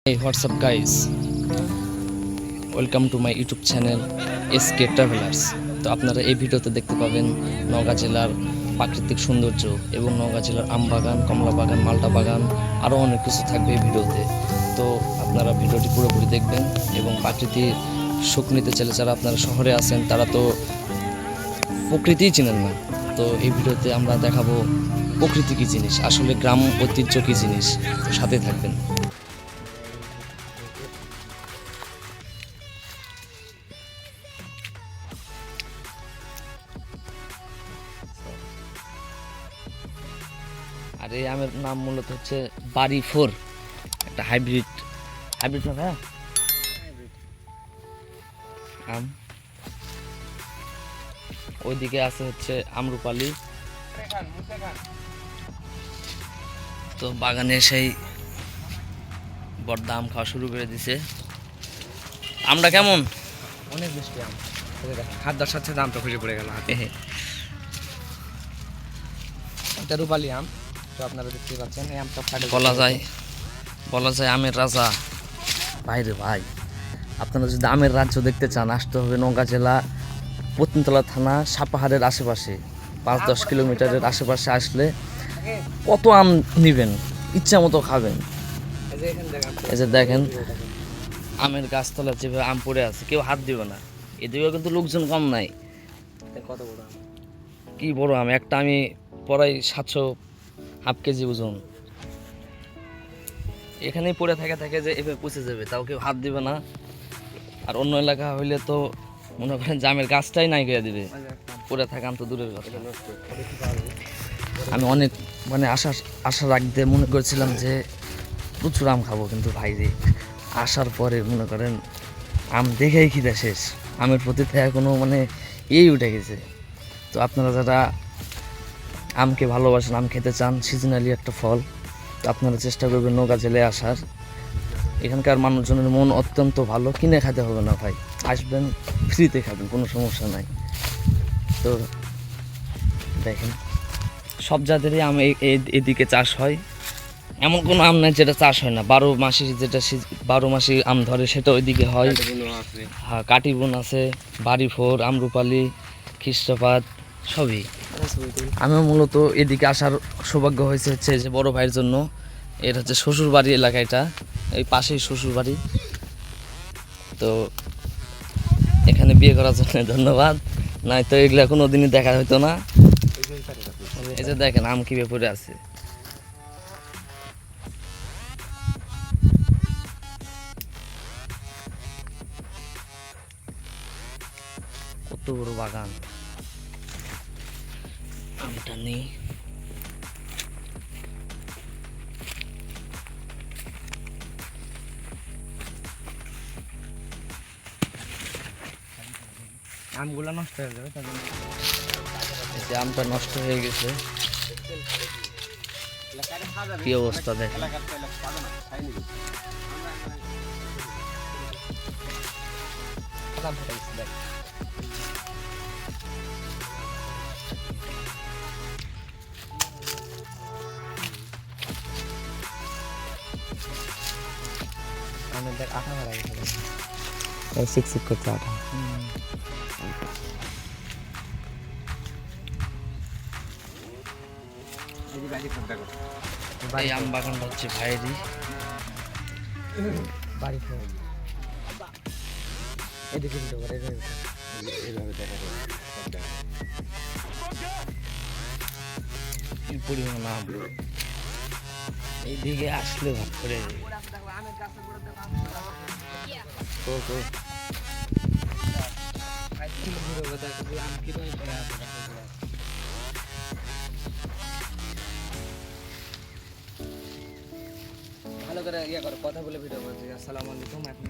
Hey, what's up guys? Welcome to my YouTube channel SK travellers. তো আপনারা এই ভিডিওতে দেখতে পাবেন নওগাঁ জেলার প্রাকৃতিক সৌন্দর্য এবং নওগাঁ জেলার আম বাগান, কমলা বাগান, মালটা বাগান, আরও অনেক কিছু থাকবে এই ভিডিওতে। তো আপনারা ভিডিওটি পুরোপুরি দেখবেন এবং প্রাকৃতিক সুখ নিতে চাইলে যারা আপনারা শহরে আছেন তারা তো প্রকৃতিই চিনেন না। তো এই ভিডিওতে আমরা দেখাবো প্রকৃতি কী জিনিস, আসলে গ্রাম ঐতিহ্য কী জিনিস। সাথে থাকবেন। আর এই আমের নাম মূলত হচ্ছে বাড়ি ফোর, একটা হাইব্রিড না ভাইয়া আম। ওইদিকে আছে হচ্ছে আমরুপালি। তো বাগানে সেই বড়দা আম খাওয়া শুরু করে দিছে। আমটা কেমন? অনেক মিষ্টি আম। হাত দেওয়ার সাথে দামটা খুঁজে পড়ে গেল হাতে। এটা রূপালি আম। তো আপনারা দেখতে পাচ্ছেন এই আমটা বলা যায় আমের রাজা। ভাইরে ভাই, আপনারা যদি আমের রাজ্য দেখতে চান আসতে হবে নওগাঁ জেলা পত্নীতলা থানা সাপাহারের আশেপাশে, 5-10 কিলোমিটারের আশেপাশে আসলে কত আম নিবেন, ইচ্ছা মতো খাবেন। এই যে দেখেন আমের গাছতলা যেভাবে আম পড়ে আছে, কেউ হাত দিবে না। এদিকেও কিন্তু লোকজন কম নাই। কত বড় আম, কি বড় আম! একটা আমি পড়াই 700 কেজি ওজন। এখানেই পড়ে থাকে যে এভাবে পচে যাবে, তাও কেউ হাত দিবে না। আর অন্য এলাকা হইলে তো মনে করেন জামের গাছটাই নাই করে দিবে, পড়ে থাকা আম তো দূরের কথা। আমি অনেক আশা রাখতে মনে করেছিলাম যে প্রচুর আম খাবো, কিন্তু ভাই রে আসার পরে মনে করেন আম দেখেই খিদে শেষ। আমের প্রতি কোনো এই উঠে গেছে। তো আপনারা যারা আমকে ভালোবাসেন, আম খেতে চান, সিজনালি একটা ফল, তো আপনারা চেষ্টা করবেন নওগাঁ জেলায় আসার। এখানকার মানুষজনের মন অত্যন্ত ভালো, কিনে খেতে হবে না ভাই, আসবেন ফ্রিতে খাবেন, কোনো সমস্যা নাই। তো দেখেন সব জাতেরই আম এদিকে চাষ হয়, এমন কোনো আম নাই যেটা চাষ হয় না। 12 মাসি আম ধরে সেটা ওইদিকে হয়। হ্যাঁ, কাটিবন আছে, বাড়ি ফোর, আমরুপালি, খ্রিস্টপাত সবই। আমিও মূলত এদিকে আসার সৌভাগ্য হয়েছে হচ্ছে যে বড় ভাইয়ের জন্য। এটা হচ্ছে শ্বশুর বাড়ি এলাকা, এটা এই পাশেই শ্বশুর বাড়ি। তো এখানে বিয়ে করার জন্য ধন্যবাদ, নাই তো এগুলা কোনো দিনই দেখা হইতো না। এই যে দেখেন আম কি পড়ে আছে। কত বড় বাগান, আমটা নেই। আমগুলো নষ্ট হয়ে যাবে, তার জন্য এই যে আমটা নষ্ট হয়ে গেছে, কি অবস্থা দেখেন। আমের দেখ আঠা মারা গেছে, সিক করছে আঠা। এই আম বাগানটা হচ্ছে ভাইয়েরই। বাড়ি এদিকে কি পরিমাণ আম, এইদিকে আসলে ভাগ করে ভালো করে ইয়ে করো, কথা বলে ভিডিও করছি। আসসালামু আলাইকুম। এখন